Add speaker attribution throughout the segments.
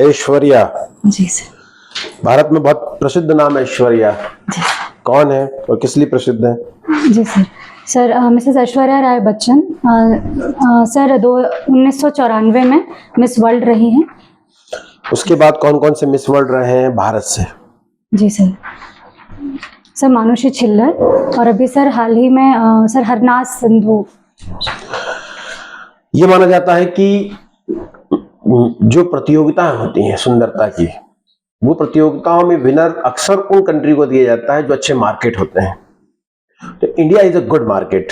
Speaker 1: ऐश्वर्या।
Speaker 2: जी sir.
Speaker 1: Bharat में बहुत प्रसिद्ध नाम है ऐश्वर्या।
Speaker 2: जी
Speaker 1: कौन है और किस लिए प्रसिद्ध है?
Speaker 2: जी sir. Sir Mrs Aishwarya Rai Bachchan sir 1994 में मिस वर्ल्ड रही हैं।
Speaker 1: उसके बाद कौन कौन से मिस वर्ल्ड रहे हैं भारत से?
Speaker 2: जी सर। सर मानुषी छिल्लर और अभी सर हाल ही में सर हरनाज सिंधु।
Speaker 1: ये माना जाता है कि जो प्रतियोगिताएं होती हैं सुंदरता की, वो प्रतियोगिताओं में विनर अक्सर उन कंट्री को दिया जाता है जो अच्छे मार्केट होते हैं। तो India is a good market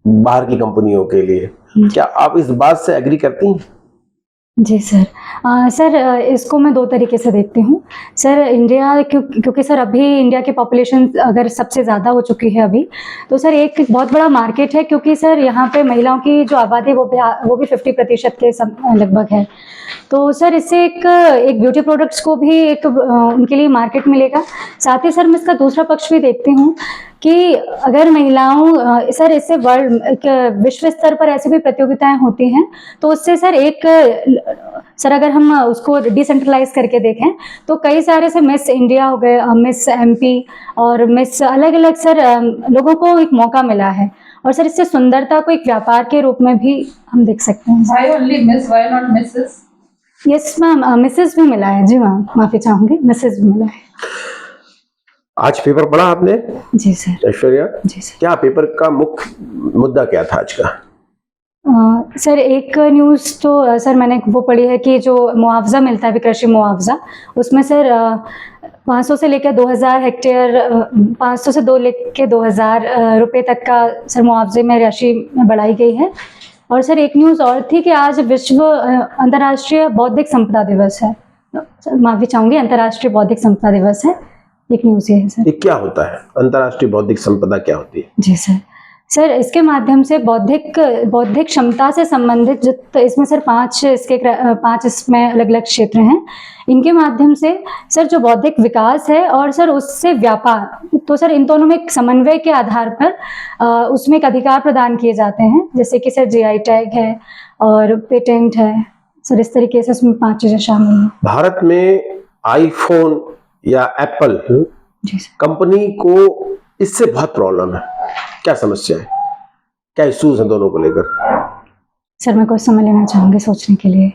Speaker 1: बाहर की कंपनियों के लिए। क्या आप इस बात से एग्री करती हैं?
Speaker 2: जी सर। सर इसको मैं दो तरीके से देखती हूँ। सर इंडिया क्योंकि सर अभी इंडिया की पॉपुलेशन अगर सबसे ज़्यादा हो चुकी है अभी, तो सर एक बहुत बड़ा मार्केट है, क्योंकि सर यहाँ पे महिलाओं की जो आबादी वो भी 50% के लगभग है। तो सर इससे एक ब्यूटी प्रोडक्ट्स को भी एक उनके लिए मार्केट मिलेगा। साथ ही सर मैं इसका दूसरा पक्ष भी देखती हूँ कि अगर महिलाओं सर इससे एक विश्व स्तर पर ऐसी भी प्रतियोगिताएं होती हैं, तो उससे सर सर अगर हम उसको डिसेंट्रलाइज करके देखें तो कई सारे से मिस इंडिया हो गए, मिस एमपी और मिस अलग अलग सर लोगों को एक मौका मिला है। और सर इससे सुंदरता को एक व्यापार के रूप में भी हम देख सकते हैं।
Speaker 3: Why only Miss? Why not Mrs?
Speaker 2: Yes ma'am, Mrs भी मिला है। जी मैम, माफी चाहूंगी, मिसेज भी मिला है।
Speaker 1: आज पेपर पढ़ा आपने
Speaker 2: जी सर।
Speaker 1: ऐश्वर्या?
Speaker 2: जी सर।
Speaker 1: क्या पेपर का मुख्य मुद्दा क्या था आज का?
Speaker 2: सर एक न्यूज़ तो सर मैंने वो पढ़ी है कि जो मुआवजा मिलता है अभी कृषि मुआवजा, उसमें सर 500 से लेकर 2000 हेक्टेयर 500 से 2000 रुपए तक का सर मुआवजे में राशि बढ़ाई गई है। और सर एक न्यूज़ और थी कि आज विश्व अंतर्राष्ट्रीय बौद्धिक संपदा दिवस है। माफी चाहूंगी, अंतर्राष्ट्रीय बौद्धिक संपदा दिवस है। एक न्यूज़ ये है सर।
Speaker 1: ये क्या होता है? अंतर्राष्ट्रीय बौद्धिक संपदा क्या होती है?
Speaker 2: जी सर। सर इसके माध्यम से बौद्धिक क्षमता से संबंधित तो इसमें सर 5 इसमें अलग अलग क्षेत्र हैं। इनके माध्यम से सर जो बौद्धिक विकास है और सर उससे व्यापार, तो सर इन दोनों में एक समन्वय के आधार पर उसमें एक अधिकार प्रदान किए जाते हैं, जैसे कि सर जीआई टैग है और पेटेंट है। सर इस तरीके से इसमें 5 चीजें शामिल हैं।
Speaker 1: भारत में आईफोन या एप्पल
Speaker 2: जी सर।
Speaker 1: कंपनी को इससे बहुत प्रॉब्लम है। क्या समस्या है, क्या इश्यूज हैं दोनों को लेकर?
Speaker 2: सर मैं कुछ समय लेना चाहूंगी सोचने के लिए।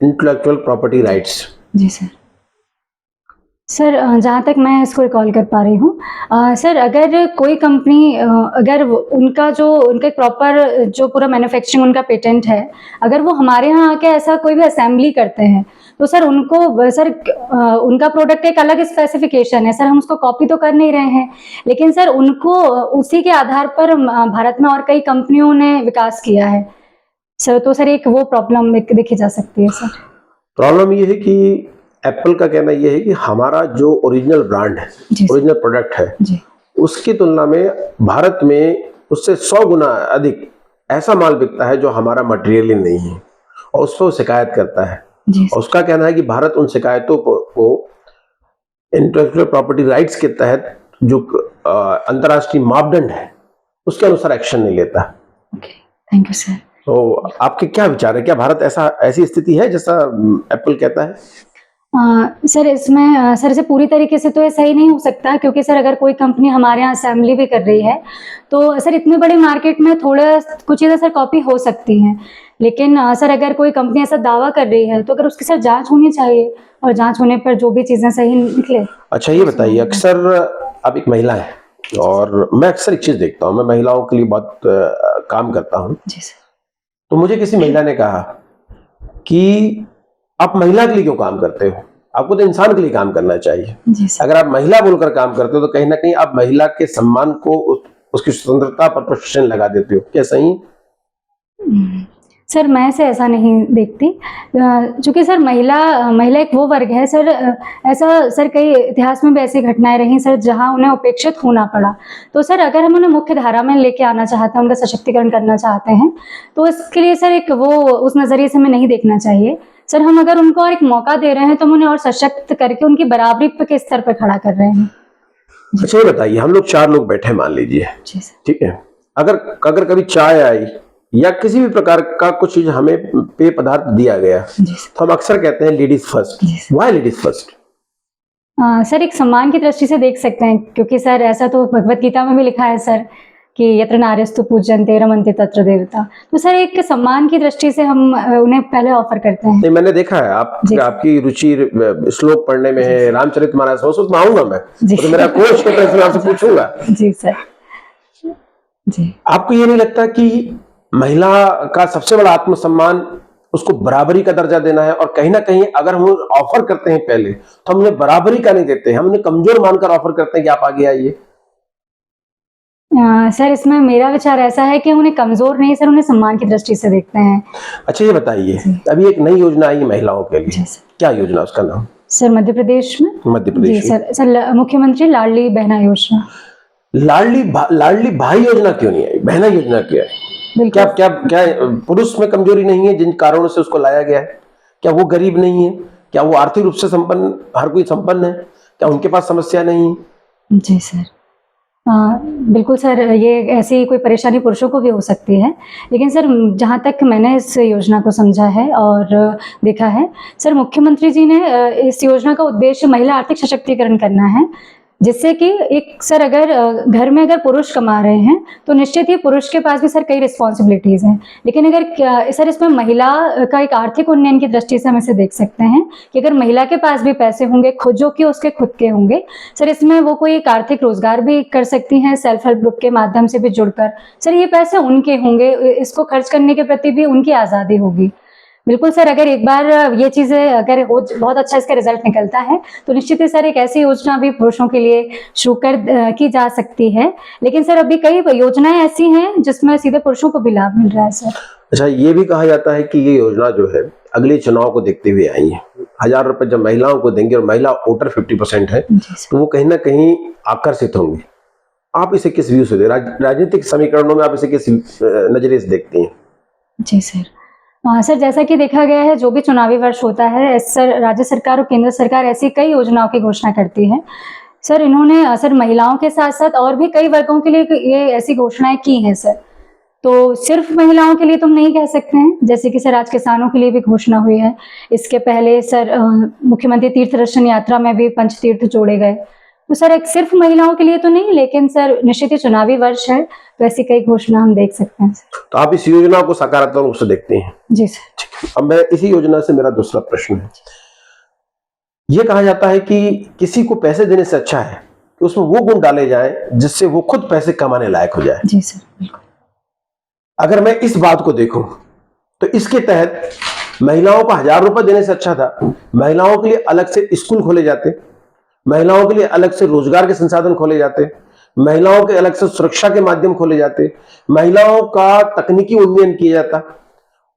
Speaker 1: Intellectual property rights.
Speaker 2: जी सर। सर जहाँ तक मैं इसको रिकॉल कर पा रही हूँ, सर अगर कोई कंपनी अगर उनका एक प्रॉपर जो पूरा मैन्युफैक्चरिंग उनका पेटेंट है, अगर वो हमारे यहाँ आके ऐसा कोई भी असेंबली करते हैं, तो सर उनको सर उनका प्रोडक्ट एक अलग स्पेसिफिकेशन है। सर हम उसको कॉपी तो कर नहीं रहे हैं, लेकिन सर उनको उसी के आधार पर भारत में और कई कंपनियों ने विकास किया है सर। तो सर एक वो प्रॉब्लम देखी जा सकती है सर।
Speaker 1: प्रॉब्लम ये है कि एप्पल का कहना ये है कि हमारा जो ओरिजिनल ब्रांड है, ओरिजिनल प्रोडक्ट है
Speaker 2: जी, उसकी
Speaker 1: तुलना में भारत में उससे 100 गुना अधिक ऐसा माल बिकता है जो हमारा मटेरियल ही नहीं है, और उस पर वो शिकायत करता है। और उसका कहना है कि भारत उन शिकायतों को इंटेलेक्चुअल प्रॉपर्टी राइट्स के तहत जो अंतर्राष्ट्रीय मापदंड है उसके अनुसार एक्शन नहीं लेता।
Speaker 2: Thank you sir.
Speaker 1: तो आपके क्या विचार है, क्या भारत ऐसी स्थिति है जैसा एप्पल कहता है?
Speaker 2: सर इसमें सर इसे पूरी तरीके से तो ये सही नहीं हो सकता, क्योंकि सर अगर कोई कंपनी हमारे यहाँ असेंबली भी कर रही है, तो सर इतने बड़े मार्केट में थोड़ा कुछ चीज़ें सर कॉपी हो सकती हैं। लेकिन सर अगर कोई कंपनी ऐसा दावा कर रही है, तो अगर उसकी सर जांच होनी चाहिए, और जांच होने पर जो भी चीज़ें सही निकले।
Speaker 1: अच्छा ये बताइए, अक्सर आप एक महिला है और मैं अक्सर एक चीज़ देखता हूँ, मैं महिलाओं के लिए बहुत काम करता हूँ।
Speaker 2: जी सर।
Speaker 1: तो मुझे किसी महिला ने कहा कि आप महिला के लिए क्यों काम करते हो, आपको तो इंसान के लिए काम करना चाहिए।
Speaker 2: जी सर।
Speaker 1: अगर आप महिला बोलकर काम करते हो तो कहीं ना कहीं आप महिला के सम्मान को उसकी स्वतंत्रता पर प्रश्न लगा देते हो। क्या सही?
Speaker 2: सर मैं से ऐसा नहीं देखती, क्योंकि सर महिला एक वो वर्ग है सर, ऐसा सर कई इतिहास में भी ऐसी घटनाएं रही सर जहां उन्हें उपेक्षित होना पड़ा। तो सर अगर हम उन्हें मुख्य धारा में लेके आना चाहते हैं, उनका सशक्तिकरण करना चाहते हैं, तो इसके लिए सर एक वो उस नज़रिए से हमें नहीं देखना चाहिए। सर हम अगर उनको और एक मौका दे रहे हैं, तो हम उन्हें और सशक्त करके उनकी बराबरी के स्तर पर खड़ा कर रहे हैं।
Speaker 1: अच्छा ये बताइए, हम लोग 4 लोग बैठे मान लीजिए, ठीक है, अगर कभी चाय आई या किसी भी प्रकार का कुछ चीज हमें पेय पदार्थ दिया गया, तो हम अक्सर कहते हैं ladies first. Why ladies first?
Speaker 2: Sir एक सम्मान की दृष्टि से देख सकते हैं, क्योंकि सर ऐसा तो भगवत गीता में भी लिखा है सर कि यत्र नार्यस्तु पूज्यन्ते रमन्ते तत्र देवता। तो सर एक सम्मान की दृष्टि से हम उन्हें पहले ऑफर करते हैं।
Speaker 1: नहीं, मैंने देखा है आपकी रुचि श्लोक पढ़ने में है, रामचरितमानस, उसमें आऊंगा मैं, तो मेरा कोई क्षेत्र है, मैं आपसे पूछूंगा।
Speaker 2: जी सर। जी,
Speaker 1: आपको ये नहीं लगता कि महिला का सबसे बड़ा आत्मसम्मान उसको बराबरी का दर्जा देना है? और कहीं ना कहीं अगर हम ऑफर करते हैं पहले, तो हम उन्हें बराबरी का नहीं देते हैं, हम उन्हें कमजोर मानकर ऑफर करते हैं कि आप आगे आइए।
Speaker 2: सर इसमें मेरा विचार ऐसा है कि हम उन्हें कमजोर नहीं सर, उन्हें सम्मान की दृष्टि से देखते हैं।
Speaker 1: अच्छा, ये बताइए, अभी एक नई योजना आई है महिलाओं के लिए, क्या योजना, उसका नाम?
Speaker 2: सर मध्य प्रदेश में।
Speaker 1: मध्य प्रदेश
Speaker 2: जी सर मुख्यमंत्री लाडली बहना योजना।
Speaker 1: लाडली भाई योजना क्यों नहीं आई? बहना योजना क्यों है? क्या क्या क्या पुरुष में कमजोरी नहीं है जिन कारणों से उसको लाया गया है? क्या वो गरीब नहीं है? क्या वो आर्थिक रूप से संपन्न, हर कोई संपन्न है? क्या उनके पास समस्या नहीं है?
Speaker 2: जी सर, बिल्कुल सर, ये ऐसी कोई परेशानी पुरुषों को भी हो सकती है, लेकिन सर जहाँ तक मैंने इस योजना को समझा है और देखा है सर, मुख्यमंत्री जी ने इस योजना का उद्देश्य महिला आर्थिक सशक्तिकरण करना है, जिससे कि एक सर अगर घर में अगर पुरुष कमा रहे हैं तो निश्चित ही पुरुष के पास भी सर कई रिस्पॉन्सिबिलिटीज़ हैं, लेकिन अगर सर इसमें महिला का एक आर्थिक उन्नयन की दृष्टि से हम इसे देख सकते हैं कि अगर महिला के पास भी पैसे होंगे खुद, जो कि उसके खुद के होंगे सर, इसमें वो कोई एक आर्थिक रोजगार भी कर सकती हैं सेल्फ हेल्प ग्रुप के माध्यम से भी जुड़कर। सर ये पैसे उनके होंगे, इसको खर्च करने के प्रति भी उनकी आज़ादी होगी। बिल्कुल सर, अगर एक बार ये चीज़ें अगर हो, बहुत अच्छा इसका रिजल्ट निकलता है, तो निश्चित ही सर एक ऐसी योजना भी पुरुषों के लिए शुरू की जा सकती है, लेकिन सर अभी कई योजनाएं ऐसी हैं जिसमें सीधे पुरुषों को भी लाभ मिल रहा है सर।
Speaker 1: अच्छा, ये भी कहा जाता है कि ये योजना जो है अगले चुनाव को देखते हुए आई है। 1000 रुपए जब महिलाओं को देंगे, और महिला वोटर 50% है, तो वो कहीं ना कहीं आकर्षित होंगे। आप इसे किस व्यू से राजनीतिक समीकरणों में आप इसे किस नजरिए से देखते हैं?
Speaker 2: जी सर, सर जैसा कि देखा गया है, जो भी चुनावी वर्ष होता है सर, राज्य सरकार और केंद्र सरकार ऐसी कई योजनाओं की घोषणा करती है। सर इन्होंने सर महिलाओं के साथ साथ और भी कई वर्गों के लिए ये ऐसी घोषणाएं की हैं सर, तो सिर्फ महिलाओं के लिए तुम नहीं कह सकते हैं, जैसे कि सर आज किसानों के लिए भी घोषणा हुई है। इसके पहले सर मुख्यमंत्री तीर्थ दर्शन यात्रा में भी पंचतीर्थ जोड़े गए, तो सर एक सिर्फ महिलाओं के लिए तो नहीं, लेकिन सर निश्चित ही चुनावी वर्ष है तो ऐसी कई घोषणा हम देख सकते हैं।
Speaker 1: तो आप इस योजना को सकारात्मक रूप से देखते हैं?
Speaker 2: जी सर।
Speaker 1: ठीक है, अब मैं इसी योजना से मेरा दूसरा प्रश्न है। ये कहा जाता है कि किसी को पैसे देने से अच्छा है कि उसमें वो गुण डाले जाएं जिससे वो खुद पैसे कमाने लायक हो जाए।
Speaker 2: जी सर, बिल्कुल।
Speaker 1: अगर मैं इस बात को देखूं तो इसके तहत महिलाओं को 1000 रुपए देने से अच्छा था महिलाओं के लिए अलग से स्कूल खोले जाते, महिलाओं के लिए अलग से रोजगार के संसाधन खोले जाते, महिलाओं के अलग से सुरक्षा के माध्यम खोले जाते, महिलाओं का तकनीकी उन्नयन किया जाता,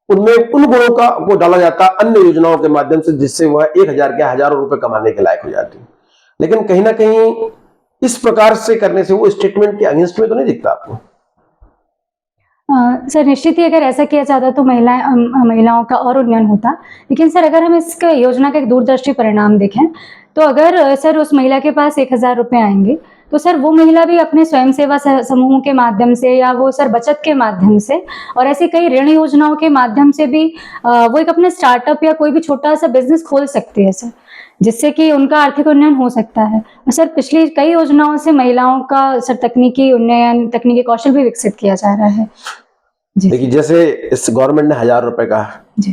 Speaker 1: उनमें उन गुणों का वो डाला जाता अन्य योजनाओं के माध्यम से, जिससे वह 1000 के हजारों रुपए कमाने के लायक हो जाती। लेकिन कहीं ना कहीं इस प्रकार से करने से वो स्टेटमेंट के अगेंस्ट में तो नहीं दिखता आपको?
Speaker 2: सर निश्चित ही अगर ऐसा किया जाता तो महिलाओं का और उन्नयन होता, लेकिन सर अगर हम इस योजना का एक दूरदर्शी परिणाम देखें तो अगर सर उस महिला के पास 1000 रुपये आएंगे तो सर वो महिला भी अपने स्वयं सेवा समूहों के माध्यम से या वो सर बचत के माध्यम से और ऐसी कई ऋण योजनाओं के माध्यम से भी वो एक अपने स्टार्टअप या कोई भी छोटा सा बिजनेस खोल सकती है सर, जिससे कि उनका आर्थिक उन्नयन हो सकता है। और सर पिछली कई योजनाओं से महिलाओं का सर तकनीकी उन्नयन, तकनीकी कौशल भी विकसित किया जा रहा है।
Speaker 1: देखिए, जैसे इस गवर्नमेंट ने 1000 रुपए का,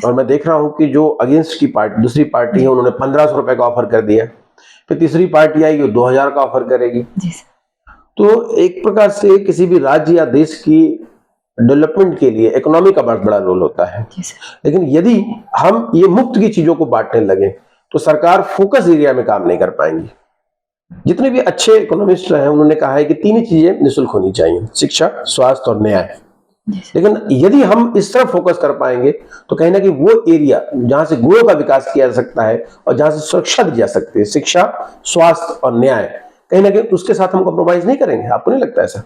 Speaker 1: और मैं देख रहा हूँ कि जो अगेंस्ट की पार्टी, दूसरी पार्टी है, उन्होंने 1500 रुपए का ऑफर कर दिया, फिर तीसरी पार्टी आएगी 2000 का ऑफर करेगी। तो एक प्रकार से किसी भी राज्य या देश की डेवलपमेंट के लिए इकोनॉमी का बहुत बड़ा रोल होता है। लेकिन यदि हम ये मुफ्त की चीजों को बांटने लगे तो सरकार फोकस एरिया में काम नहीं कर पाएंगी। जितने भी अच्छे इकोनॉमिस्ट हैं उन्होंने कहा है कि 3 ही चीजें निःशुल्क होनी चाहिए, शिक्षा, स्वास्थ्य और न्याय। लेकिन यदि हम इस तरफ फोकस कर पाएंगे तो कहीं ना कहीं वो एरिया जहां से गुणों का विकास किया जा सकता है और जहां से सुरक्षा दी जा सकती है, शिक्षा, स्वास्थ्य और न्याय, कहीं ना कहीं उसके साथ हम कॉम्प्रोमाइज नहीं करेंगे। आपको नहीं लगता ऐसा?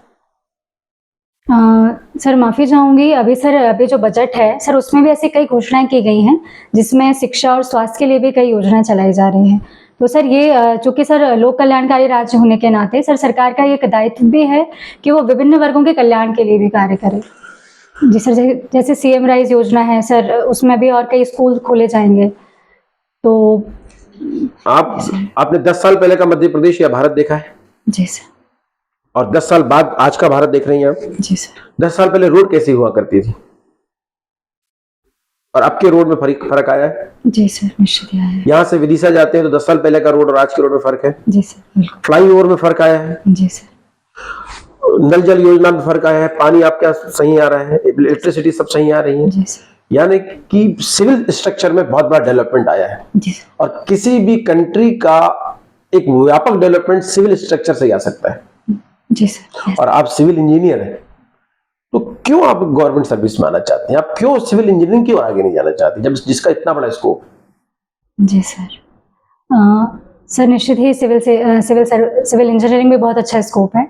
Speaker 2: सर माफ़ी चाहूँगी, अभी जो बजट है सर उसमें भी ऐसी कई घोषणाएं की गई हैं जिसमें शिक्षा और स्वास्थ्य के लिए भी कई योजनाएं चलाई जा रही हैं। तो सर ये चूँकि सर लोक कल्याणकारी राज्य होने के नाते सर सरकार का एक दायित्व भी है कि वो विभिन्न वर्गों के कल्याण के लिए भी कार्य करे। जी सर, जैसे सीएम राइज योजना है सर, उसमें भी और कई स्कूल खोले जाएंगे। तो
Speaker 1: आपने 10 साल पहले का मध्य प्रदेश या भारत देखा है?
Speaker 2: जी सर।
Speaker 1: और 10 साल बाद आज का भारत देख रही हैं आप?
Speaker 2: जी सर।
Speaker 1: 10 साल पहले रोड कैसी हुआ करती थी और अब के रोड में फर्क आया है?
Speaker 2: जी सर, निश्चित आया है।
Speaker 1: यहाँ से विदिशा जाते हैं तो 10 साल पहले का रोड और आज के रोड में फर्क है।
Speaker 2: जी सर, बिल्कुल।
Speaker 1: फ्लाईओवर में फर्क आया है।
Speaker 2: जी सर।
Speaker 1: नल जल योजना में फर्क आया है। पानी आपका सही आ रहा है, इलेक्ट्रिसिटी सब सही आ रही है।
Speaker 2: जी सर।
Speaker 1: यानी कि सिविल स्ट्रक्चर में बहुत बड़ा डेवलपमेंट आया है।
Speaker 2: जी सर।
Speaker 1: और किसी भी कंट्री का एक व्यापक डेवलपमेंट सिविल स्ट्रक्चर से ही आ सकता है।
Speaker 2: जी सर।
Speaker 1: और आप सिविल इंजीनियर हैं, तो क्यों आप गवर्नमेंट सर्विस में आना चाहते हैं? आप क्यों सिविल इंजीनियरिंग क्यों आगे नहीं जाना चाहते जब जिसका इतना बड़ा स्कोप?
Speaker 2: जी सर। सर निश्चित ही सिविल इंजीनियरिंग में बहुत अच्छा स्कोप है,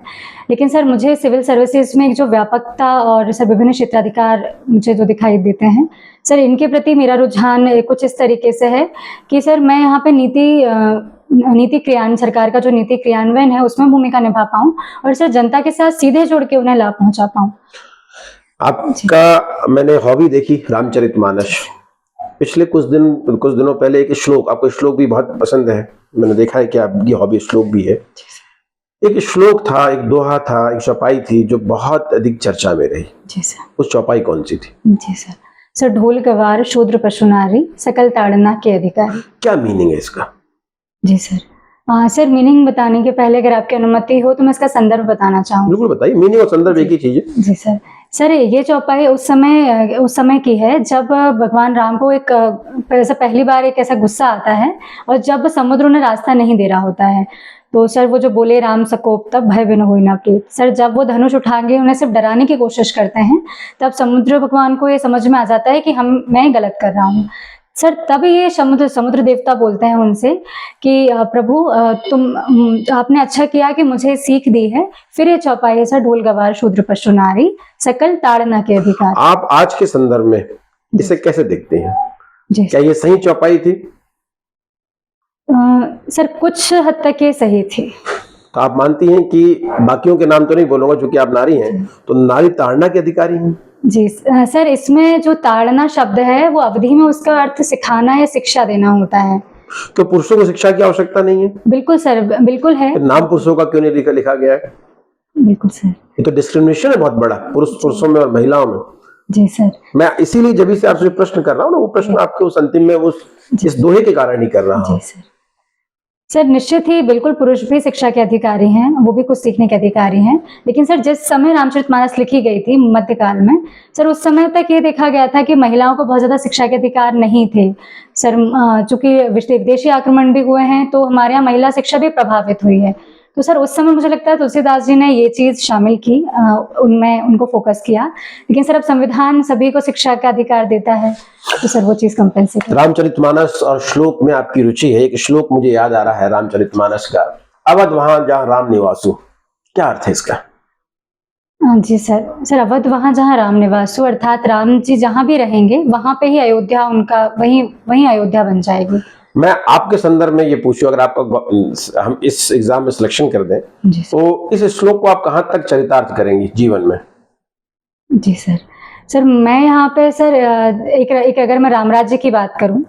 Speaker 2: लेकिन सर मुझे सिविल सर्विसेज में एक जो व्यापकता और सर विभिन्न क्षेत्राधिकार मुझे जो दिखाई देते हैं सर, इनके प्रति मेरा रुझान कुछ इस तरीके से है कि सर मैं यहाँ पे नीति क्रियान्वयन, सरकार का जो नीति क्रियान्वयन है उसमें भूमिका निभा पाऊँ और सर जनता के साथ सीधे जुड़ के उन्हें लाभ पहुँचा पाऊँ।
Speaker 1: आपका मैंने हॉबी देखी रामचरितमानस। पिछले कुछ दिनों पहले एक श्लोक, आपको श्लोक भी बहुत पसंद है, मैंने देखा है कि आपकी हॉबी श्लोक भी है। एक श्लोक था, एक दोहा था, एक चौपाई थी जो बहुत अधिक चर्चा में रही।
Speaker 2: जी सर।
Speaker 1: उस चौपाई कौन सी थी?
Speaker 2: जी सर। सर ढोल गवार शूद्र पशु नारी सकल ताड़ना के अधिकारी।
Speaker 1: क्या मीनिंग है इसका?
Speaker 2: जी सर। सर मीनिंग बताने के पहले अगर आपकी अनुमति हो तो मैं इसका संदर्भ बताना चाहूँगी।
Speaker 1: बिल्कुल बताइए, मीनिंग और संदर्भ एक ही चीज है।
Speaker 2: जी सर। सर ये चौपाई उस समय की है जब भगवान राम को एक पहली बार एक ऐसा गुस्सा आता है और जब समुद्र उन्हें रास्ता नहीं दे रहा होता है, तो सर वो जो बोले राम सकोप तब भय बिनु होई ना प्रीत। सर जब वो धनुष उठाके उन्हें सिर्फ डराने की कोशिश करते हैं, तब समुद्र भगवान को ये समझ में आ जाता है कि मैं गलत कर रहा हूँ। सर तब ये समुद्र देवता बोलते हैं उनसे कि प्रभु आपने अच्छा किया कि मुझे सीख दी है। फिर ये चौपाई है सर, ढोल गवार शूद्र पशु नारी सकल ताड़ना के अधिकार।
Speaker 1: आप आज के संदर्भ में इसे कैसे देखते हैं?
Speaker 2: जी
Speaker 1: क्या ये सही चौपाई थी?
Speaker 2: सर कुछ हद तक ये सही थी।
Speaker 1: तो आप मानती हैं कि, बाकियों के नाम तो नहीं बोलूंगा क्योंकि आप नारी हैं, तो नारी ताड़ना के अधिकारी हैं?
Speaker 2: जी सर, इसमें जो ताड़ना शब्द है वो अवधि में उसका अर्थ सिखाना या शिक्षा देना होता है।
Speaker 1: तो पुरुषों को शिक्षा की आवश्यकता नहीं है?
Speaker 2: बिल्कुल सर, बिल्कुल है।
Speaker 1: तो नाम पुरुषों का क्यों नहीं लिखा गया है?
Speaker 2: बिल्कुल सर।
Speaker 1: ये तो डिस्क्रिमिनेशन है बहुत बड़ा, पुरुषों में और महिलाओं में।
Speaker 2: जी सर।
Speaker 1: मैं इसीलिए जब से आपसे प्रश्न कर रहा हूँ ना, वो प्रश्न आपके उस अंतिम में इस दोहे के कारण ही कर रहा हूँ।
Speaker 2: सर निश्चित ही बिल्कुल पुरुष भी शिक्षा के अधिकारी हैं, वो भी कुछ सीखने के अधिकारी हैं, लेकिन सर जिस समय रामचरितमानस लिखी गई थी मध्यकाल में, सर उस समय तक ये देखा गया था कि महिलाओं को बहुत ज़्यादा शिक्षा के अधिकार नहीं थे। सर चूंकि विदेशी आक्रमण भी हुए हैं तो हमारे यहाँ महिला शिक्षा भी प्रभावित हुई है। तो सर उस समय मुझे लगता है तुलसीदास जी ने ये चीज़ शामिल की, उनमें उनको फोकस किया। लेकिन सर अब संविधान सभी को शिक्षा का अधिकार देता है, तो सर वो चीज़ कंपेंसेट।
Speaker 1: रामचरितमानस और श्लोक में आपकी रुचि है। एक श्लोक मुझे याद आ रहा है रामचरितमानस का, अवध वहां जहाँ राम निवासु। क्या अर्थ है इसका?
Speaker 2: जी सर अवध वहाँ जहाँ राम निवासु, अर्थात राम जी जहाँ भी रहेंगे वहाँ पे ही अयोध्या उनका वहीं अयोध्या बन जाएगी। मैं
Speaker 1: आपके संदर्भ में ये पूछूं, अगर आपका हम इस एग्जाम में सिलेक्शन कर दें तो इस श्लोक को आप कहाँ तक चरितार्थ करेंगी जीवन में?
Speaker 2: जी सर मैं यहाँ पे सर एक अगर मैं राम राज्य की बात करूँ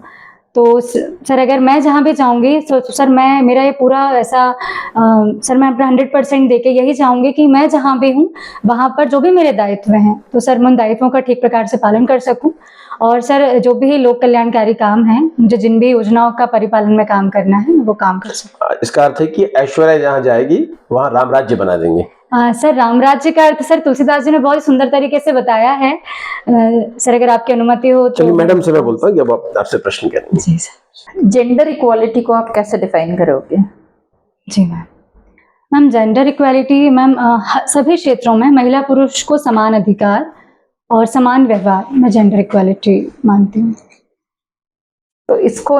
Speaker 2: तो सर अगर मैं जहाँ भी जाऊँगी तो सर मेरा ये पूरा ऐसा सर मैं अपना 100% देके यही चाहूँगी कि मैं जहाँ भी हूँ वहाँ पर जो भी मेरे दायित्व हैं तो सर मैं उन दायित्वों का ठीक प्रकार से पालन कर सकूँ। और सर जो भी लोक कल्याणकारी काम है, मुझे जिन भी योजनाओं का परिपालन में काम करना है वो काम कर सकूँ।
Speaker 1: इसका अर्थ है कि ऐश्वर्या जहाँ जाएगी वहाँ राम राज्य बना देंगे।
Speaker 2: सर राम राज्य का अर्थ सर तुलसीदास जी ने बहुत ही सुंदर तरीके से बताया है। सर अगर आपकी अनुमति हो तो।
Speaker 1: चलिए मैडम से मैं बोलता हूँ, जब आप आपसे प्रश्न करेंगे।
Speaker 2: जी सर।
Speaker 3: जेंडर इक्वालिटी को आप कैसे डिफाइन करोगे?
Speaker 2: जी मैम जेंडर इक्वालिटी मैम सभी क्षेत्रों में महिला पुरुष को समान अधिकार और समान व्यवहार, मैं जेंडर इक्वालिटी मानती हूँ।
Speaker 3: तो इसको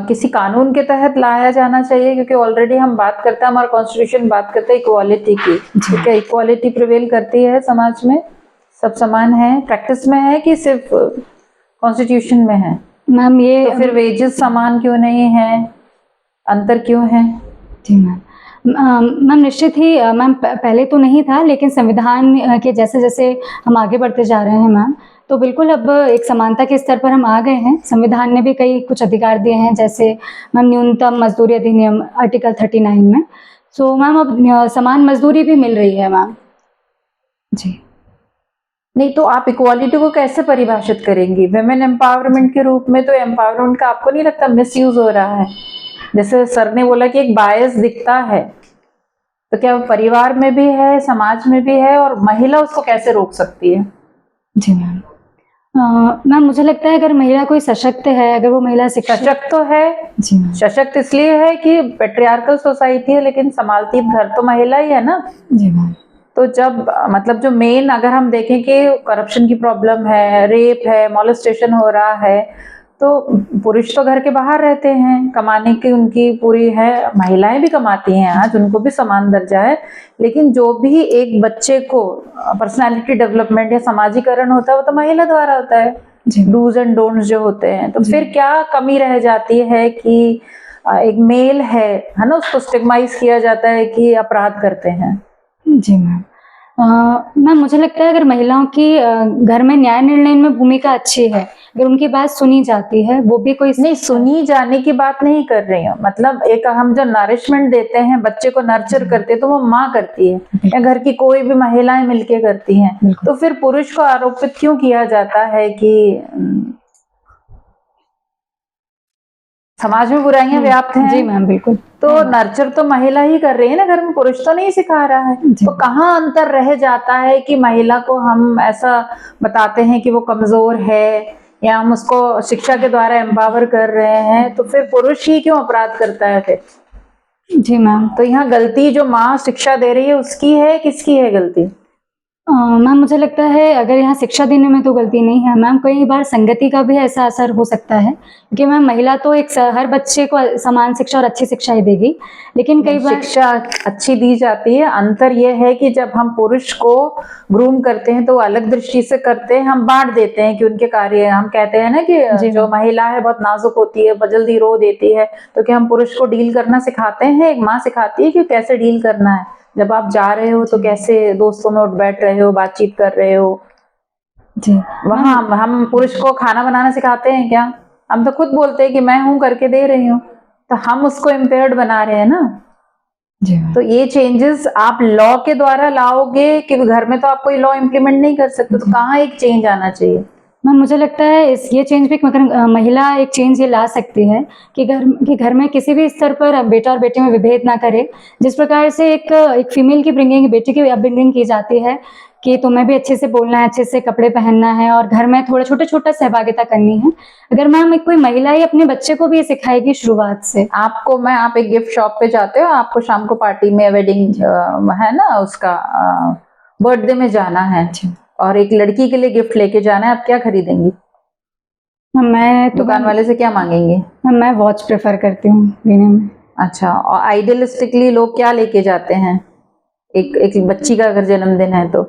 Speaker 3: किसी कानून के तहत लाया जाना चाहिए, क्योंकि ऑलरेडी हम बात करते हैं, हमारा कॉन्स्टिट्यूशन बात करता है इक्वालिटी की। तो क्या इक्वालिटी प्रिवेल करती है समाज में? सब समान है, प्रैक्टिस में है कि सिर्फ कॉन्स्टिट्यूशन में है?
Speaker 2: मैम ये
Speaker 3: तो फिर वेजेस समान क्यों नहीं है, अंतर क्यों है?
Speaker 2: जी मैम मैम निश्चित ही मैम पहले तो नहीं था, लेकिन संविधान के जैसे-जैसे हम आगे बढ़ते जा रहे हैं मैम, तो बिल्कुल अब एक समानता के स्तर पर हम आ गए हैं। संविधान ने भी कई कुछ अधिकार दिए हैं, जैसे मैम न्यूनतम मज़दूरी अधिनियम आर्टिकल 39 में। सो मैम अब समान मज़दूरी भी मिल रही है मैम। जी।
Speaker 3: नहीं तो आप इक्वालिटी को कैसे परिभाषित करेंगी? विमेन एम्पावरमेंट के रूप में तो एम्पावरमेंट का आपको नहीं लगता मिसयूज हो रहा है? जैसे सर ने बोला कि एक बायस दिखता है, तो क्या वो परिवार में भी है, समाज में भी है, और महिला उसको कैसे रोक सकती है?
Speaker 2: जी मैम। मैम मुझे लगता है अगर महिला कोई सशक्त है, अगर वो महिला
Speaker 3: सशक्त तो है,
Speaker 2: जी मैम।
Speaker 3: सशक्त इसलिए है कि पेट्रियार्कल सोसाइटी है, लेकिन संभालती घर तो महिला ही है ना।
Speaker 2: जी मैम।
Speaker 3: तो जब मतलब जो मेन अगर हम देखें कि करप्शन की प्रॉब्लम है, रेप है, मॉलेस्टेशन हो रहा है, तो पुरुष तो घर के बाहर रहते हैं, कमाने की उनकी पूरी है, महिलाएं भी कमाती हैं, आज उनको भी समान दर्जा है, लेकिन जो भी एक बच्चे को पर्सनालिटी डेवलपमेंट या समाजीकरण होता है वो तो महिला द्वारा होता है, डूज एंड डोंट्स जो होते हैं। तो फिर क्या कमी रह जाती है कि एक मेल है ना, उसको स्टिग्माइज किया जाता है कि अपराध करते हैं।
Speaker 2: जी मैम। मैम मुझे लगता है अगर महिलाओं की घर में न्याय निर्णय में भूमिका अच्छी है, अगर उनकी बात सुनी जाती है, वो भी कोई
Speaker 3: नहीं, सुनी जाने की बात नहीं कर रही हूँ, मतलब एक हम जो नरिशमेंट देते हैं, बच्चे को नर्चर करते हैं, तो वो माँ करती है या घर की कोई भी महिलाएं मिलके करती हैं, तो फिर पुरुष को आरोपित क्यों किया जाता है कि समाज में बुराइयां व्याप्त हैं?
Speaker 2: जी मैम बिल्कुल।
Speaker 3: तो नर्चर तो महिला ही कर रही है ना घर में, पुरुष तो नहीं सिखा रहा है। तो कहाँ अंतर रह जाता है कि महिला को हम ऐसा बताते हैं कि वो कमजोर है, या हम उसको शिक्षा के द्वारा एम्पावर कर रहे हैं, तो फिर पुरुष ही क्यों अपराध करता है फिर?
Speaker 2: जी मैम।
Speaker 3: तो यहाँ गलती जो माँ शिक्षा दे रही है उसकी है, किसकी है गलती?
Speaker 2: मैम मुझे लगता है अगर यहाँ शिक्षा देने में तो गलती नहीं है मैम, कई बार संगति का भी ऐसा असर हो सकता है, क्योंकि मैम महिला तो एक हर बच्चे को समान शिक्षा और अच्छी शिक्षा ही देगी, लेकिन कई बार
Speaker 3: शिक्षा अच्छी दी जाती है। अंतर यह है कि जब हम पुरुष को ग्रूम करते हैं तो वो अलग दृष्टि से करते हैं, हम बांट देते हैं कि उनके कार्य, हम कहते हैं ना कि जो महिला है बहुत नाजुक होती है, जल्दी रो देती है, तो क्या हम पुरुष को डील करना सिखाते हैं? एक माँ सिखाती है कि कैसे डील करना है, जब आप जा रहे हो तो कैसे दोस्तों में उठ बैठ रहे हो, बातचीत कर रहे हो।
Speaker 2: जी
Speaker 3: वहां हम पुरुष को खाना बनाना सिखाते हैं क्या? हम तो खुद बोलते हैं कि मैं हूं करके दे रही हूँ, तो हम उसको इम्पेयर्ड बना रहे हैं ना।
Speaker 2: जी
Speaker 3: तो ये चेंजेस आप लॉ के द्वारा लाओगे, क्योंकि घर में तो आप कोई लॉ इम्प्लीमेंट नहीं कर सकते, तो कहाँ एक चेंज आना चाहिए?
Speaker 2: मैम मुझे लगता है ये चेंज भी मगर महिला एक चेंज ये ला सकती है कि घर में किसी भी स्तर पर बेटा और बेटे में विभेद ना करे। जिस प्रकार से एक फीमेल की ब्रिंगिंग, बेटी की अपब्रिंगिंग की जाती है कि तुम्हें भी अच्छे से बोलना है, अच्छे से कपड़े पहनना है और घर में थोड़ा छोटा-छोटा सहभागिता करनी है। अगर मैम कोई महिला ही अपने बच्चे को भी ये सिखाएगी शुरुआत से।
Speaker 3: आप एक गिफ्ट शॉप पे जाते हो, आपको शाम को पार्टी में वेडिंग है ना, उसका बर्थडे में जाना है और एक लड़की के लिए गिफ्ट लेके जाना है, आप क्या खरीदेंगी?
Speaker 2: मैं तो
Speaker 3: दुकान वाले से क्या मांगेंगे?
Speaker 2: मैं वॉच प्रेफर करती हूँ लेने में।
Speaker 3: अच्छा, और आइडियलिस्टिकली लोग क्या लेके जाते हैं एक बच्ची का अगर जन्मदिन है तो?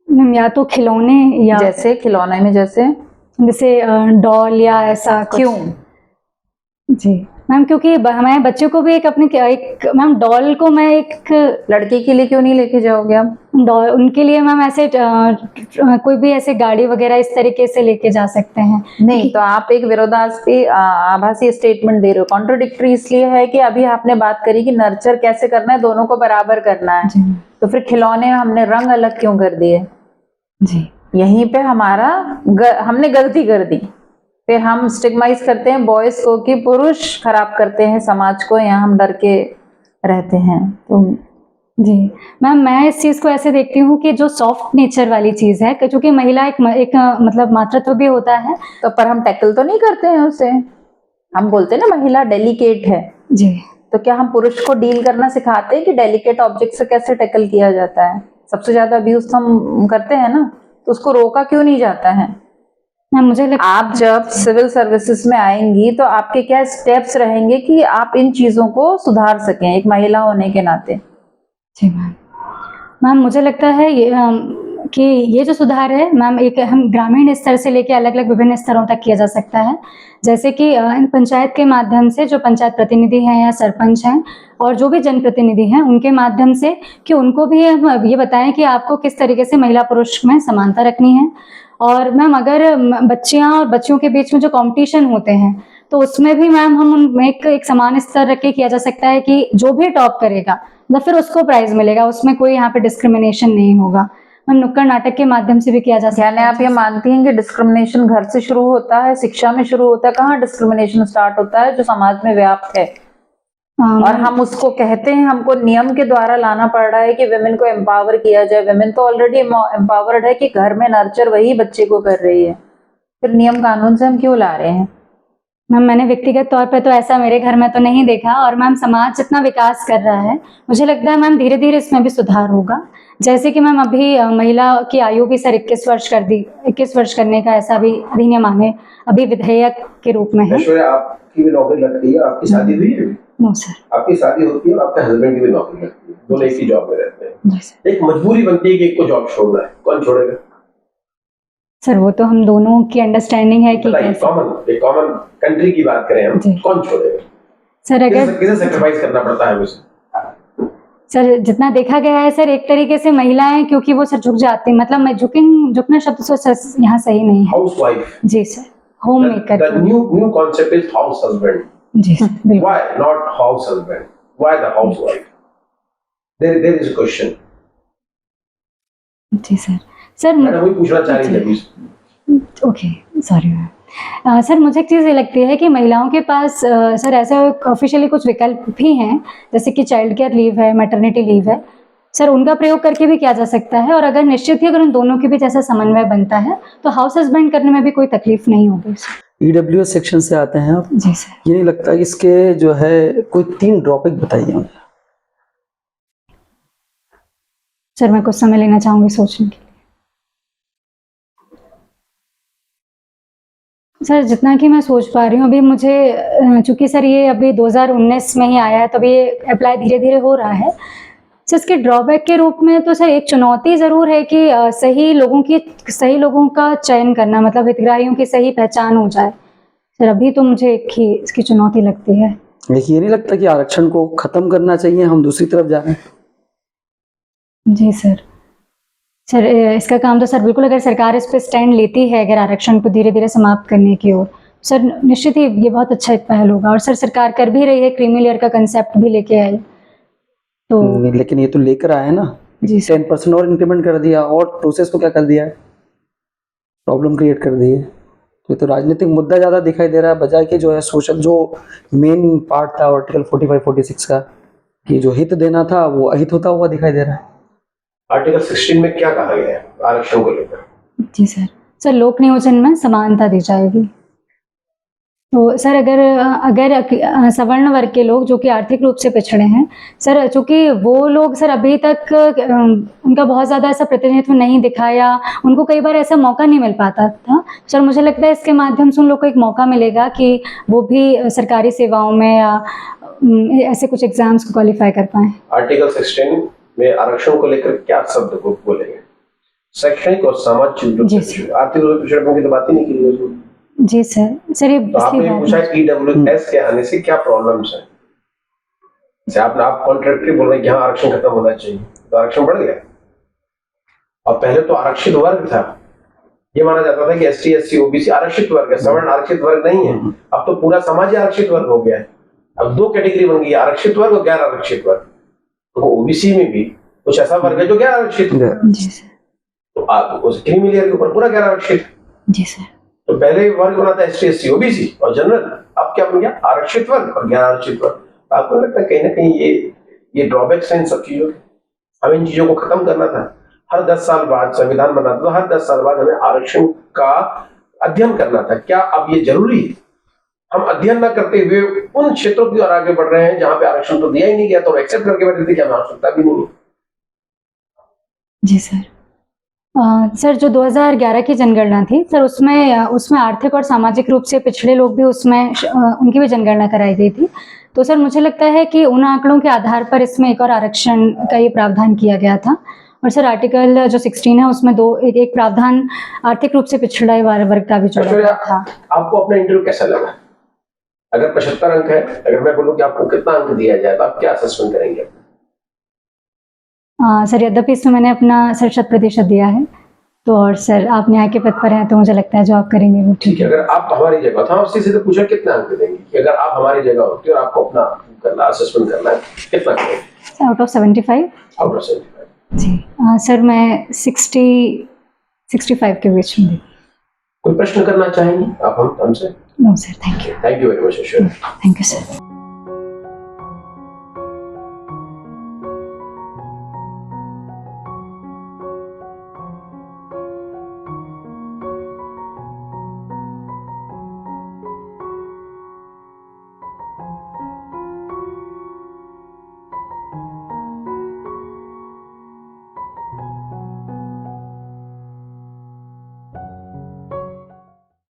Speaker 2: मैम या तो खिलौने या
Speaker 3: जैसे खिलौने में जैसे
Speaker 2: डॉल या ऐसा कुछ।
Speaker 3: क्यों?
Speaker 2: जी मैम, क्योंकि हमारे बच्चों को भी मैम डॉल को मैं एक
Speaker 3: लड़के के लिए क्यों नहीं लेके जाओगे आप?
Speaker 2: डॉल उनके लिए मैम ऐसे कोई भी ऐसे गाड़ी वगैरह इस तरीके से लेके जा सकते हैं।
Speaker 3: नहीं, तो आप एक विरोधाभासी आभासी स्टेटमेंट दे रहे हो। कॉन्ट्रोडिक्टरी इसलिए है कि अभी आपने बात करी कि नर्चर कैसे करना है, दोनों को बराबर करना है, तो फिर खिलौने हमने रंग अलग क्यों कर दिए?
Speaker 2: जी
Speaker 3: यहीं पे हमने गलती कर दी। फिर हम स्टिग्माइज करते हैं बॉयज को कि पुरुष खराब करते हैं समाज को, यहाँ हम डर के रहते हैं। तो
Speaker 2: जी मैम, मैं इस चीज़ को ऐसे देखती हूँ कि जो सॉफ्ट नेचर वाली चीज़ है, क्योंकि महिला एक मतलब मातृत्व भी होता है।
Speaker 3: तो पर हम टैकल तो नहीं करते हैं उसे। हम बोलते हैं ना महिला डेलिकेट है,
Speaker 2: जी,
Speaker 3: तो क्या हम पुरुष को डील करना सिखाते हैं कि डेलिकेट ऑब्जेक्ट से कैसे टैकल किया जाता है? सबसे ज्यादा अब्यूज तो हम करते हैं ना, तो उसको रोका क्यों नहीं जाता है? आप जब सिविल सर्विसेज में आएंगी तो आपके क्या स्टेप्स रहेंगे कि आप इन चीजों को सुधार सकें एक महिला होने के नाते?
Speaker 2: जी मैम, मुझे लगता है ये कि ये जो सुधार है मैम एक हम ग्रामीण स्तर से लेकर अलग अलग विभिन्न स्तरों तक किया जा सकता है। जैसे कि इन पंचायत के माध्यम से जो पंचायत प्रतिनिधि हैं या सरपंच हैं और जो भी जनप्रतिनिधि हैं उनके माध्यम से कि उनको भी हम ये बताएं कि आपको किस तरीके से महिला पुरुष में समानता रखनी है। और मैम अगर बच्चियां और बच्चों के बीच में जो कंपटीशन होते हैं तो उसमें भी मैम हम उनमें एक समान स्तर रख के किया जा सकता है कि जो भी टॉप करेगा मतलब फिर उसको प्राइज मिलेगा, उसमें कोई यहाँ पे डिस्क्रिमिनेशन नहीं होगा। मैम नुक्कड़ नाटक के माध्यम से भी किया जा सकता
Speaker 3: यानी आप ये मानती हैं कि डिस्क्रिमिनेशन घर से शुरू होता है, शिक्षा में शुरू होता है? कहाँ डिस्क्रिमिनेशन स्टार्ट होता है जो समाज में व्याप्त है और हम उसको कहते हैं हमको नियम के द्वारा लाना पड़ रहा है कि विमेन को एम्पावर किया जाए। विमेन तो ऑलरेडी एम्पावर्ड है कि घर में नर्चर वही बच्चे को कर रही है, फिर नियम कानून से हम क्यों ला रहे हैं?
Speaker 2: मैम मैंने व्यक्तिगत तौर पे तो ऐसा मेरे घर में तो नहीं देखा। और मैम समाज जितना विकास कर रहा है मुझे लगता है मैम धीरे धीरे इसमें भी सुधार होगा। जैसे कि मैम अभी महिला की आयु भी सर 21 वर्ष कर दी, 21 वर्ष करने का ऐसा भी अधिनियम आने अभी विधेयक के रूप में है।
Speaker 1: ऐश्वर्या, आपकी भी नौकरी लग गई है, आपकी शादी हुई है?
Speaker 2: No sir.
Speaker 1: आपकी शादी होती है और आपके हस्बैंड की भी नौकरी लगती है, दोनों एक ही जॉब में रहते हैं।
Speaker 2: जी सर।
Speaker 1: एक मजबूरी बनती है कि एक को जॉब छोड़ना है, कौन छोड़ेगा?
Speaker 2: सर वो तो हम दोनों की अंडरस्टैंडिंग है कि
Speaker 1: एक कॉमन कंट्री की बात करें हम, कौन छोड़ेगा?
Speaker 2: सर अगर
Speaker 1: किसे सैक्रिफाइस करना पड़ता है उसे?
Speaker 2: सर जितना देखा गया है सर एक तरीके से महिलाएं क्योंकि वो सर झुक जाती हैं, मतलब मैं झुकना शब्द तो सर यहाँ सही नहीं है।
Speaker 1: Housewife.
Speaker 2: जी sir, homemaker.
Speaker 1: The new concept is house husband.
Speaker 2: जी सर बिल्कुल।
Speaker 1: Why not house husband? Why the housewife? There is a question.
Speaker 2: जी सर। सर
Speaker 1: मैंने वही पूछना चाह रही थी अभी।
Speaker 2: Okay sorry ma'am. सर मुझे एक चीज़ ये लगती है कि महिलाओं के पास सर ऐसा ऑफिशियली कुछ विकल्प भी हैं, जैसे कि चाइल्ड केयर लीव है, मैटरनिटी लीव है, सर उनका प्रयोग करके भी किया जा सकता है। और अगर निश्चित ही अगर उन दोनों के बीच ऐसा समन्वय बनता है तो हाउस हस्बैंड करने में भी कोई तकलीफ नहीं होगी।
Speaker 4: EWS सेक्शन से आते हैं आप?
Speaker 2: जी सर।
Speaker 4: ये नहीं लगता कि इसके जो है कोई 3 ड्रॉबैक बताइए मुझे।
Speaker 2: सर मैं कुछ समय लेना चाहूँगी सोचने के लिए। सर जितना कि मैं सोच पा रही हूँ अभी मुझे, चूँकि सर ये अभी 2019 में ही आया है तो अभी ये अप्लाई धीरे धीरे हो रहा है। सर इसके ड्रॉबैक के रूप में तो सर एक चुनौती ज़रूर है कि सही लोगों का चयन करना, मतलब हितग्राहियों की सही पहचान हो जाए। सर अभी तो मुझे एक ही इसकी चुनौती लगती है।
Speaker 4: देखिए ये नहीं लगता कि आरक्षण को खत्म करना चाहिए, हम दूसरी तरफ जा रहे हैं?
Speaker 2: जी सर। सर इसका काम तो सर बिल्कुल, अगर सरकार इस पे स्टैंड लेती है अगर आरक्षण को धीरे धीरे समाप्त करने की ओर, सर निश्चित ही ये बहुत अच्छा एक पहल होगा। और सर सरकार कर भी रही है, क्रीमी लेयर का कंसेप्ट भी लेके आई तो।
Speaker 4: लेकिन ये तो लेकर आए ना
Speaker 2: जी
Speaker 4: 10% और इंक्रीमेंट कर दिया और प्रोसेस को क्या कर दिया है, प्रॉब्लम क्रिएट कर दी है। तो ये तो राजनीतिक मुद्दा ज़्यादा दिखाई दे रहा है बजाय कि जो है सोशल, जो मेन पार्ट था आर्टिकल 45-46 का कि जो हित देना था वो अहित होता हुआ दिखाई दे रहा है।
Speaker 1: आर्टिकल 16 में क्या कहा गया है आरक्षण को लेकर? जी
Speaker 2: सर लोक नियोजन में समानता दी जाएगी। तो सर अगर सवर्ण वर्ग के लोग जो कि आर्थिक रूप से पिछड़े हैं सर, चूँकि वो लोग सर अभी तक उनका बहुत ज़्यादा ऐसा प्रतिनिधित्व नहीं दिखा या उनको कई बार ऐसा मौका नहीं मिल पाता था। सर मुझे लगता है इसके माध्यम से उन लोग को एक मौका मिलेगा कि वो भी सरकारी सेवाओं में या ऐसे कुछ एग्जाम्स को क्वालिफाई कर पाएँ।
Speaker 1: आर्टिकल 16 में आरक्षण को लेकर क्या शब्द को बोलेंगे? शैक्षणिक और सामाजिक रूप से आर्थिक रूप से पिछड़े की तो बात ही नहीं की गई।
Speaker 2: जी सर ये
Speaker 1: तो आपने पूछा EWS के आने से क्या प्रॉब्लम्स है? जैसे आप कॉन्ट्रैक्टरी बोल रहे हैं कि हाँ आरक्षण खत्म होना चाहिए, तो आरक्षण बढ़ गया। और पहले तो आरक्षित वर्ग था, ये माना जाता था कि ST SC OBC आरक्षित वर्ग है, सवर्ण आरक्षित वर्ग नहीं है। अब तो पूरा समाज आरक्षित वर्ग हो गया है। अब 2 कैटेगरी बन गई, आरक्षित वर्ग और गैर आरक्षित वर्ग। तो OBC में भी कुछ ऐसा वर्ग है जो गैर आरक्षित है, तो आप उस क्रीमी लेयर के ऊपर पूरा गैर आरक्षित।
Speaker 2: जी सर।
Speaker 1: तो पहले वर्ग बना था ST SC OBC और जनरल, अब क्या बन गया आरक्षित वर्ग और गैर आरक्षित वर्ग। तो आपको लगता है कहीं ना कहीं ये ड्रॉबैक्स हैं इन सब चीजों के? हमें इन चीजों को खत्म करना था। हर 10 साल बाद संविधान बना था, तो हर 10 साल बाद हमें आरक्षण का अध्ययन करना था। क्या अब ये जरूरी है? हम अध्ययन न करते हुए उन क्षेत्रों की ओर आगे बढ़ रहे हैं जहां पे आरक्षण तो दिया ही नहीं गया, तो एक्सेप्ट करके बैठे थे कि हमें आवश्यकता भी नहीं है।
Speaker 2: जी सर। सर जो 2011 की जनगणना थी सर, उसमें आर्थिक और सामाजिक रूप से पिछड़े लोग भी उसमें उनकी भी जनगणना कराई गई थी। तो सर मुझे लगता है कि उन आंकड़ों के आधार पर इसमें एक और आरक्षण का ये प्रावधान किया गया था। और सर आर्टिकल जो 16 है उसमें एक प्रावधान आर्थिक रूप से पिछड़ा वर्ग का भी जोड़ा
Speaker 1: ऐश्वर्या,
Speaker 2: गया था।
Speaker 1: आपको अपना इंटरव्यू कैसा लगा? अगर 75 अंक है, अगर मैं बोलूं कि आपको कितना अंक दिया जाए तो आप क्या असेसमेंट करेंगे?
Speaker 2: सर यद्यपि इसमें मैंने अपना सर 100% दिया है, तो और सर आप न्याय के पद पर हैं तो मुझे लगता है जो आप करेंगे वो
Speaker 1: ठीक है, अगर आप हमारी जगह तो हम उससे सीधे पूछा कितना अंक देंगे कि अगर आप हमारी जगह होती और आपको अपना करना असेसमेंट करना है कितना करेंगे?
Speaker 2: Out of 75?
Speaker 1: Out of 75।
Speaker 2: जी सर मैं 65 के बीच में।
Speaker 1: कोई प्रश्न करना चाहेंगे आप हमसे?
Speaker 2: No sir, thank you.
Speaker 1: Thank you very much Aishwarya.
Speaker 2: Thank you sir.